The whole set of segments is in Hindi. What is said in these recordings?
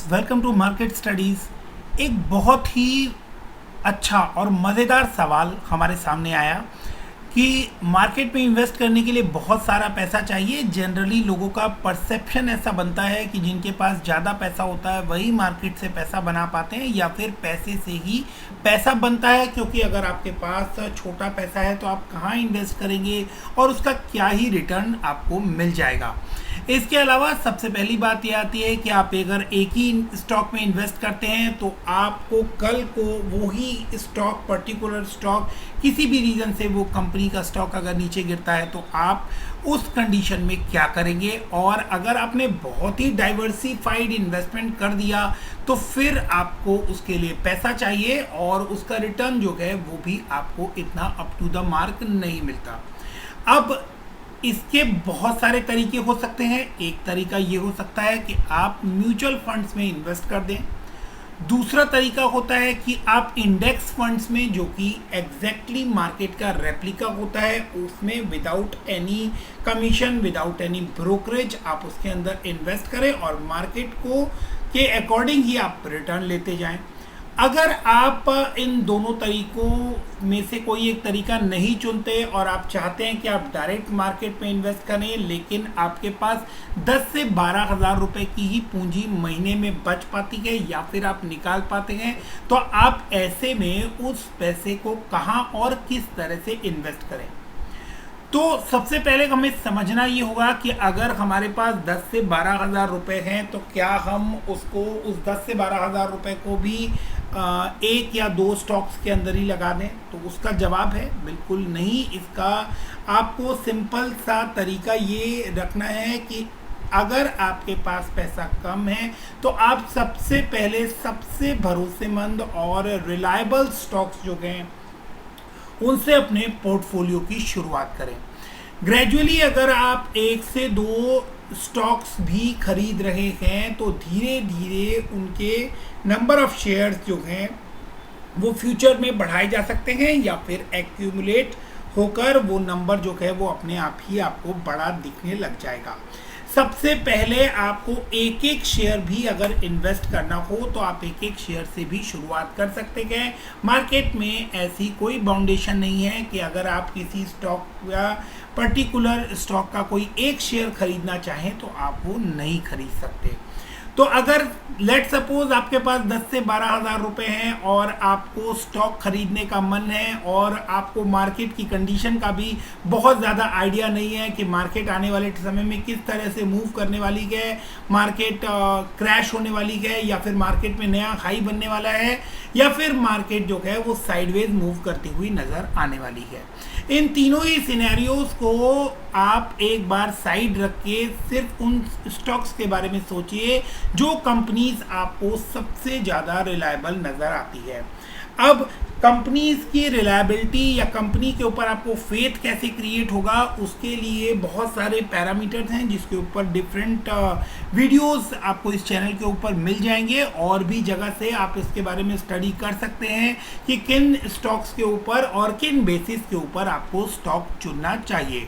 Welcome to market studies. एक बहुत ही अच्छा और मज़ेदार सवाल हमारे सामने आया कि मार्केट में इन्वेस्ट करने के लिए बहुत सारा पैसा चाहिए। जनरली लोगों का परसेप्शन ऐसा बनता है कि जिनके पास ज़्यादा पैसा होता है वही मार्केट से पैसा बना पाते हैं या फिर पैसे से ही पैसा बनता है, क्योंकि अगर आपके पास छोटा पैसा है तो आप कहाँ इन्वेस्ट करेंगे और उसका क्या ही रिटर्न आपको मिल जाएगा। इसके अलावा सबसे पहली बात यह आती है कि आप अगर एक ही स्टॉक में इन्वेस्ट करते हैं तो आपको कल को वही स्टॉक, पर्टिकुलर स्टॉक, किसी भी रीज़न से वो कंपनी का स्टॉक अगर नीचे गिरता है तो आप उस कंडीशन में क्या करेंगे। और अगर आपने बहुत ही डाइवर्सिफाइड इन्वेस्टमेंट कर दिया तो फिर आपको उसके लिए पैसा चाहिए और उसका रिटर्न जो है वो भी आपको इतना अप टू द मार्क नहीं मिलता। अब इसके बहुत सारे तरीके हो सकते हैं। एक तरीका ये हो सकता है कि आप म्यूचुअल फंड्स में इन्वेस्ट कर दें। दूसरा तरीका होता है कि आप इंडेक्स फंड्स में, जो कि एग्जैक्टली मार्केट का रेप्लिका होता है, उसमें without any commission, without any brokerage आप उसके अंदर इन्वेस्ट करें और मार्केट को के अकॉर्डिंग ही आप रिटर्न लेते जाएं। अगर आप इन दोनों तरीकों में से कोई एक तरीका नहीं चुनते और आप चाहते हैं कि आप डायरेक्ट मार्केट में इन्वेस्ट करें, लेकिन आपके पास 10 से 12 हज़ार रुपये की ही पूंजी महीने में बच पाती है या फिर आप निकाल पाते हैं, तो आप ऐसे में उस पैसे को कहाँ और किस तरह से इन्वेस्ट करें। तो सबसे पहले हमें समझना ये होगा कि अगर हमारे पास 10 से 12 हज़ार रुपये हैं तो क्या हम उसको उस 10 से 12 हज़ार रुपये को भी एक या दो स्टॉक्स के अंदर ही लगा दें। तो उसका जवाब है बिल्कुल नहीं। इसका आपको सिंपल सा तरीका ये रखना है कि अगर आपके पास पैसा कम है तो आप सबसे पहले सबसे भरोसेमंद और रिलायबल स्टॉक्स जो हैं उनसे अपने पोर्टफोलियो की शुरुआत करें। ग्रेजुअली अगर आप एक से दो स्टॉक्स भी खरीद रहे हैं तो धीरे धीरे उनके नंबर ऑफ शेयर्स जो हैं वो फ्यूचर में बढ़ाए जा सकते हैं या फिर एक्यूमुलेट होकर वो नंबर जो है वो अपने आप ही आपको बड़ा दिखने लग जाएगा। सबसे पहले आपको एक एक शेयर भी अगर इन्वेस्ट करना हो तो आप एक एक शेयर से भी शुरुआत कर सकते हैं। मार्केट में ऐसी कोई बाउंडेशन नहीं है कि अगर आप किसी स्टॉक या पर्टिकुलर स्टॉक का कोई एक शेयर खरीदना चाहें तो आप वो नहीं खरीद सकते। तो अगर लेट सपोज आपके पास 10 से 12 हज़ार रुपये हैं और आपको स्टॉक खरीदने का मन है और आपको मार्केट की कंडीशन का भी बहुत ज़्यादा आइडिया नहीं है कि मार्केट आने वाले समय में किस तरह से मूव करने वाली है, मार्केट क्रैश होने वाली है या फिर मार्केट में नया हाई बनने वाला है या फिर मार्केट जो है वो साइडवेज मूव करती हुई नज़र आने वाली है, इन तीनों ही सिनेरियोज को आप एक बार साइड रख के सिर्फ उन स्टॉक्स के बारे में सोचिए जो कंपनीज आपको सबसे ज़्यादा रिलायबल नज़र आती है। अब कंपनीज की रिलायबिलिटी या कंपनी के ऊपर आपको फेथ कैसे क्रिएट होगा, उसके लिए बहुत सारे पैरामीटर्स हैं जिसके ऊपर डिफरेंट वीडियोस आपको इस चैनल के ऊपर मिल जाएंगे और भी जगह से आप इसके बारे में स्टडी कर सकते हैं कि किन स्टॉक्स के ऊपर और किन बेसिस के ऊपर आपको स्टॉक चुनना चाहिए।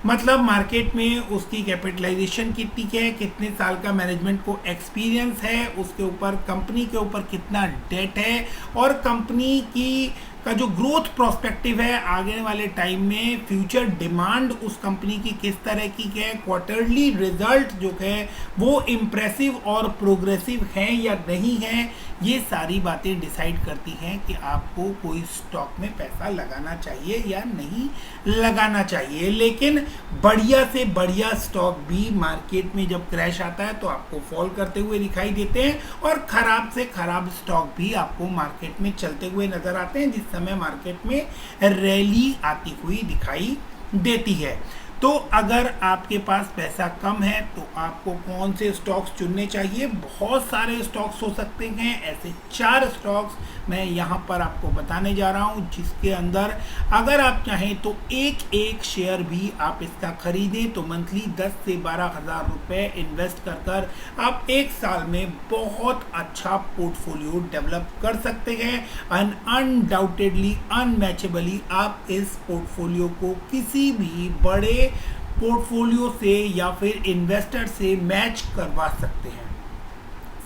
मतलब मार्केट में उसकी कैपिटलाइजेशन कितनी है, कितने साल का मैनेजमेंट को एक्सपीरियंस है, उसके ऊपर कंपनी के ऊपर कितना डेट है और कंपनी की का जो ग्रोथ प्रोस्पेक्टिव है आगे वाले टाइम में, फ्यूचर डिमांड उस कंपनी की किस तरह की है, क्वार्टरली रिजल्ट जो है वो इम्प्रेसिव और प्रोग्रेसिव हैं या नहीं हैं, ये सारी बातें डिसाइड करती हैं कि आपको कोई स्टॉक में पैसा लगाना चाहिए या नहीं लगाना चाहिए। लेकिन बढ़िया से बढ़िया स्टॉक भी मार्केट में जब क्रैश आता है तो आपको फॉल करते हुए दिखाई देते हैं और ख़राब से ख़राब स्टॉक भी आपको मार्केट में चलते हुए नज़र आते हैं जिस समय मार्केट में रैली आती हुई दिखाई देती है। तो अगर आपके पास पैसा कम है तो आपको कौन से स्टॉक्स चुनने चाहिए? बहुत सारे स्टॉक्स हो सकते हैं। ऐसे 4 स्टॉक्स मैं यहाँ पर आपको बताने जा रहा हूँ जिसके अंदर अगर आप चाहें तो एक एक शेयर भी आप इसका खरीदें तो मंथली 10 से 12 हज़ार रुपये इन्वेस्ट कर आप एक साल में बहुत अच्छा पोर्टफोलियो डेवलप कर सकते हैं एंड अनडाउटेडली अनमैचेबली आप इस पोर्टफोलियो को किसी भी बड़े पोर्टफोलियो से या फिर इन्वेस्टर से मैच करवा सकते हैं।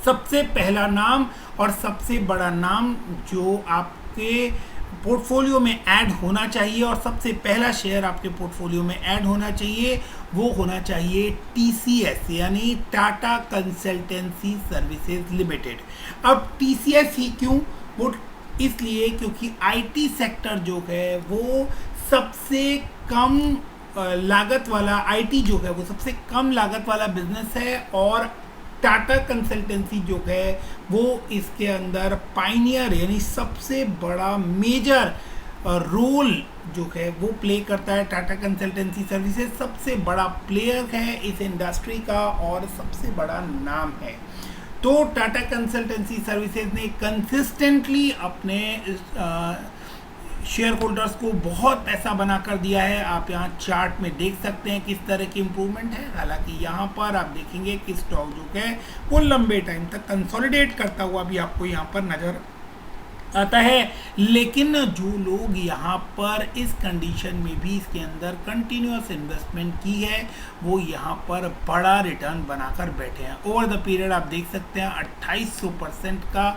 सबसे पहला नाम और सबसे बड़ा नाम जो आपके पोर्टफोलियो में ऐड होना चाहिए और सबसे पहला शेयर आपके पोर्टफोलियो में ऐड होना चाहिए, वो होना चाहिए TCS यानी टाटा कंसल्टेंसी सर्विसेज लिमिटेड। अब TCS ही क्यों? वो इसलिए क्योंकि IT सेक्टर जो है वो सबसे कम लागत वाला, IT जो है वो सबसे कम लागत वाला बिजनेस है और टाटा कंसल्टेंसी जो है वो इसके अंदर पाइनियर यानी सबसे बड़ा मेजर रोल जो है वो प्ले करता है। टाटा कंसल्टेंसी सर्विसेज सबसे बड़ा प्लेयर है इस इंडस्ट्री का और सबसे बड़ा नाम है। तो टाटा कंसल्टेंसी सर्विसेज ने कंसिस्टेंटली अपने शेयर होल्डर्स को बहुत पैसा बना कर दिया है। आप यहाँ चार्ट में देख सकते हैं किस तरह की इम्प्रूवमेंट है। हालांकि यहाँ पर आप देखेंगे कि स्टॉक जो है वो लंबे टाइम तक कंसोलिडेट करता हुआ भी आपको यहाँ पर नज़र आता है, लेकिन जो लोग यहाँ पर इस कंडीशन में भी इसके अंदर कंटिन्यूअस इन्वेस्टमेंट की है वो यहाँ पर बड़ा रिटर्न बनाकर बैठे हैं। ओवर द पीरियड आप देख सकते हैं 2800% का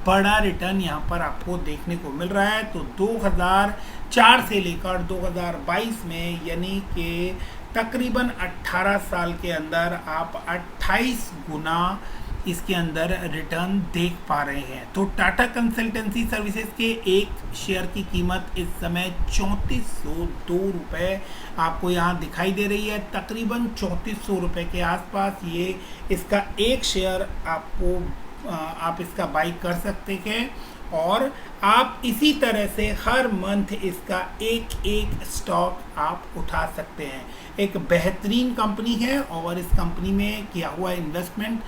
बड़ा रिटर्न यहाँ पर आपको देखने को मिल रहा है। तो 2004 से लेकर 2022 में यानी कि तकरीबन 18 साल के अंदर आप 28 गुना इसके अंदर रिटर्न देख पा रहे हैं। तो टाटा कंसल्टेंसी सर्विसेज के एक शेयर की कीमत इस समय 3402 रुपये आपको यहाँ दिखाई दे रही है। तकरीबन 3400 रुपये के आसपास ये इसका एक शेयर आपको आप इसका बाई कर सकते हैं और आप इसी तरह से हर मंथ इसका एक एक स्टॉक आप उठा सकते हैं। एक बेहतरीन कंपनी है और इस कंपनी में किया हुआ इन्वेस्टमेंट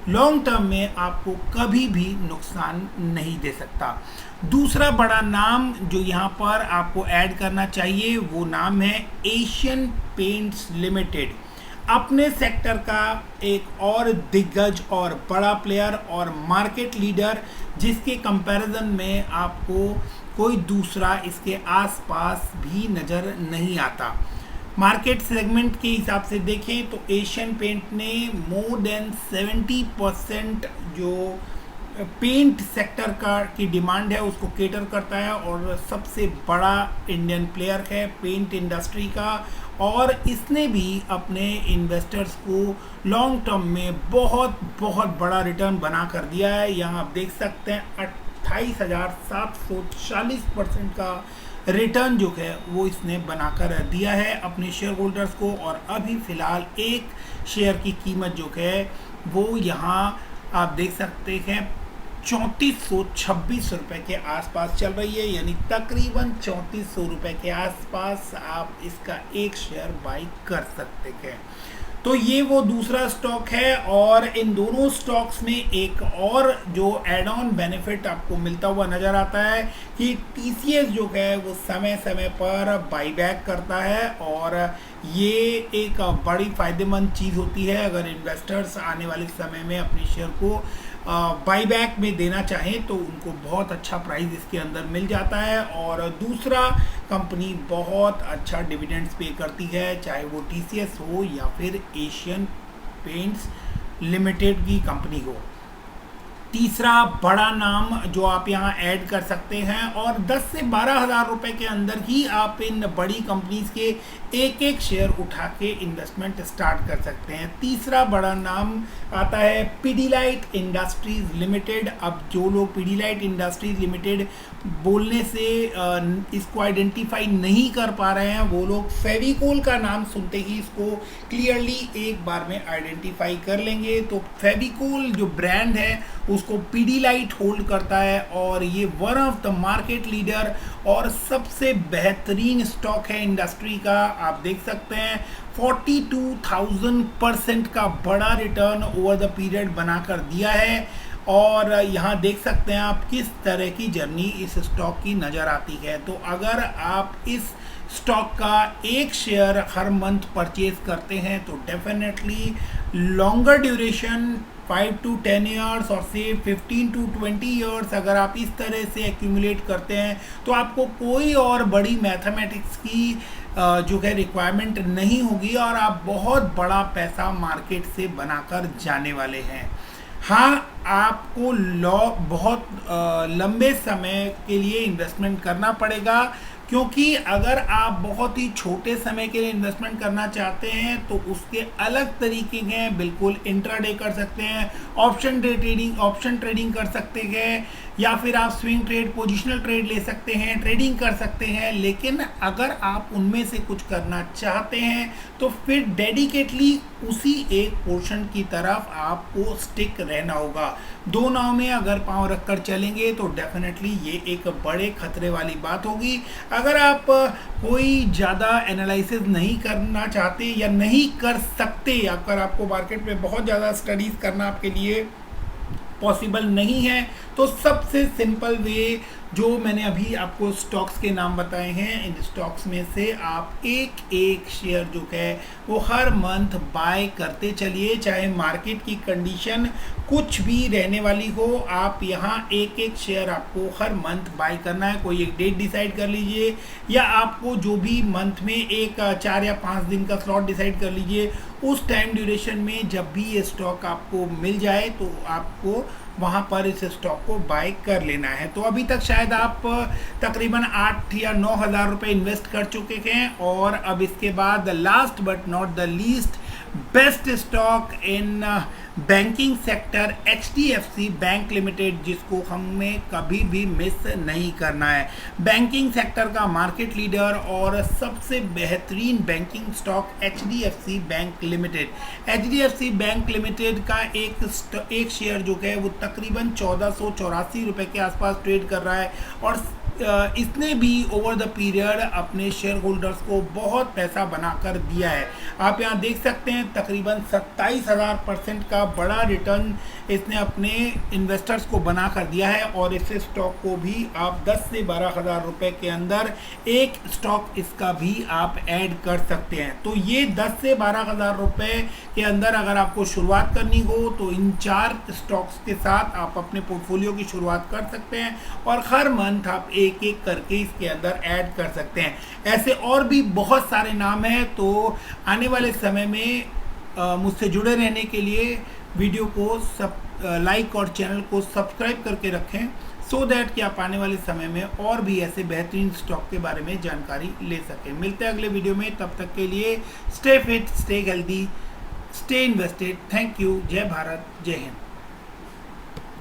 लॉन्ग टर्म में आपको कभी भी नुकसान नहीं दे सकता। दूसरा बड़ा नाम जो यहाँ पर आपको ऐड करना चाहिए वो नाम है एशियन पेंट्स लिमिटेड। अपने सेक्टर का एक और दिग्गज और बड़ा प्लेयर और मार्केट लीडर जिसके कंपैरिजन में आपको कोई दूसरा इसके आसपास भी नज़र नहीं आता। मार्केट सेगमेंट के हिसाब से देखें तो एशियन पेंट ने मोर देन 70% जो पेंट सेक्टर का की डिमांड है उसको केटर करता है और सबसे बड़ा इंडियन प्लेयर है पेंट इंडस्ट्री का। और इसने भी अपने इन्वेस्टर्स को लॉन्ग टर्म में बहुत बहुत बड़ा रिटर्न बना कर दिया है। यहाँ आप देख सकते हैं 28,740% का रिटर्न जो है वो इसने बनाकर दिया है अपने शेयर होल्डर्स को। और अभी फ़िलहाल एक शेयर की कीमत जो है वो यहाँ आप देख सकते हैं 3426 रुपये के आसपास चल रही है, यानी तकरीबन 3400 रुपये के आसपास आप इसका एक शेयर बाई कर सकते हैं। तो ये वो दूसरा स्टॉक है और इन दोनों स्टॉक्स में एक और जो एड ऑन बेनिफिट आपको मिलता हुआ नज़र आता है कि TCS जो है वो समय समय पर बाईबैक करता है और ये एक बड़ी फ़ायदेमंद चीज़ होती है अगर इन्वेस्टर्स आने वाले समय में अपने शेयर को बाईबैक में देना चाहें तो उनको बहुत अच्छा प्राइस इसके अंदर मिल जाता है। और दूसरा कंपनी बहुत अच्छा डिविडेंड्स पे करती है, चाहे वो TCS हो या फिर एशियन पेंट्स लिमिटेड की कंपनी हो। तीसरा बड़ा नाम जो आप यहाँ ऐड कर सकते हैं और 10 से 12 हज़ार रुपये के अंदर ही आप इन बड़ी कंपनीज के एक एक शेयर उठा के इन्वेस्टमेंट स्टार्ट कर सकते हैं। तीसरा बड़ा नाम आता है पीडीलाइट इंडस्ट्रीज़ लिमिटेड। अब जो लोग पीडीलाइट इंडस्ट्रीज़ लिमिटेड बोलने से इसको आइडेंटिफाई नहीं कर पा रहे हैं वो लोग फेविकोल का नाम सुनते ही इसको क्लियरली एक बार में आइडेंटिफाई कर लेंगे। तो फेविकोल जो ब्रांड है उसको पीडीलाइट होल्ड करता है और ये one of the market leader और सबसे बेहतरीन स्टॉक है इंडस्ट्री का। आप देख सकते हैं 42,000% का बड़ा रिटर्न ओवर द पीरियड बनाकर दिया है और यहाँ देख सकते हैं आप किस तरह की जर्नी इस स्टॉक की नज़र आती है। तो अगर आप इस स्टॉक का एक शेयर हर मंथ परचेज करते हैं तो definitely longer duration 5 to 10 years और से 15 to 20 ईयर्स अगर आप इस तरह से एक्यूमुलेट करते हैं तो आपको कोई और बड़ी मैथमेटिक्स की जो है रिक्वायरमेंट नहीं होगी और आप बहुत बड़ा पैसा मार्केट से बनाकर जाने वाले हैं। हाँ, आपको बहुत लंबे समय के लिए इन्वेस्टमेंट करना पड़ेगा, क्योंकि अगर आप बहुत ही छोटे समय के लिए इन्वेस्टमेंट करना चाहते हैं तो उसके अलग तरीके हैं। बिल्कुल इंट्राडे कर सकते हैं, ऑप्शन ट्रेडिंग कर सकते हैं, या फिर आप स्विंग ट्रेड, पोजिशनल ट्रेड ले सकते हैं, ट्रेडिंग कर सकते हैं। लेकिन अगर आप उनमें से कुछ करना चाहते हैं तो फिर डेडिकेटली उसी एक पोर्शन की तरफ आपको स्टिक रहना होगा। दो नाव में अगर पांव रखकर चलेंगे तो डेफिनेटली ये एक बड़े खतरे वाली बात होगी। अगर आप कोई ज़्यादा एनालिसिस नहीं करना चाहते या नहीं कर सकते, अगर आपको मार्केट में बहुत ज़्यादा स्टडीज़ करना आपके लिए पॉसिबल नहीं है, तो सबसे सिंपल वे जो मैंने अभी आपको स्टॉक्स के नाम बताए हैं, इन स्टॉक्स में से आप एक एक शेयर जो है वो हर मंथ बाय करते चलिए। चाहे मार्केट की कंडीशन कुछ भी रहने वाली हो, आप यहाँ एक एक शेयर आपको हर मंथ बाय करना है। कोई एक डेट डिसाइड कर लीजिए, या आपको जो भी मंथ में एक 4 या 5 दिन का स्लॉट डिसाइड कर लीजिए। उस टाइम ड्यूरेशन में जब भी ये स्टॉक आपको मिल जाए तो आपको वहाँ पर इस स्टॉक को बाय कर लेना है। तो अभी तक शायद आप तकरीबन 8 या 9 हज़ार रुपये इन्वेस्ट कर चुके हैं, और अब इसके बाद last but not the least best stock in banking sector HDFC bank limited, जिसको हमें कभी भी मिस नहीं करना है। बैंकिंग सेक्टर का मार्केट लीडर और सबसे बेहतरीन banking stock HDFC bank limited. HDFC bank limited का एक शेयर जो है वो तकरीबन 1484 रुपये के आसपास ट्रेड कर रहा है, और इसने भी ओवर द पीरियड अपने शेयर होल्डर्स को बहुत पैसा बनाकर दिया है। आप यहाँ देख सकते हैं तकरीबन 27,000% का बड़ा रिटर्न इसने अपने इन्वेस्टर्स को बना कर दिया है, और इस स्टॉक को भी आप 10 से 12 हज़ार रुपये के अंदर एक स्टॉक इसका भी आप ऐड कर सकते हैं। तो ये 10 से 12 हज़ार रुपये के अंदर अगर आपको शुरुआत करनी हो तो इन 4 स्टॉक्स के साथ आप अपने पोर्टफोलियो की शुरुआत कर सकते हैं, और हर मंथ आप एक एक करके इसके अंदर ऐड कर सकते हैं। ऐसे और भी बहुत सारे नाम हैं। तो आने वाले समय में मुझसे जुड़े रहने के लिए वीडियो को लाइक और चैनल को सब्सक्राइब करके रखें, सो दैट कि आप आने वाले समय में और भी ऐसे बेहतरीन स्टॉक के बारे में जानकारी ले सकें। मिलते हैं अगले वीडियो में, तब तक के लिए stay fit, stay healthy, stay invested. Thank you. जय भारत, जय हिंद।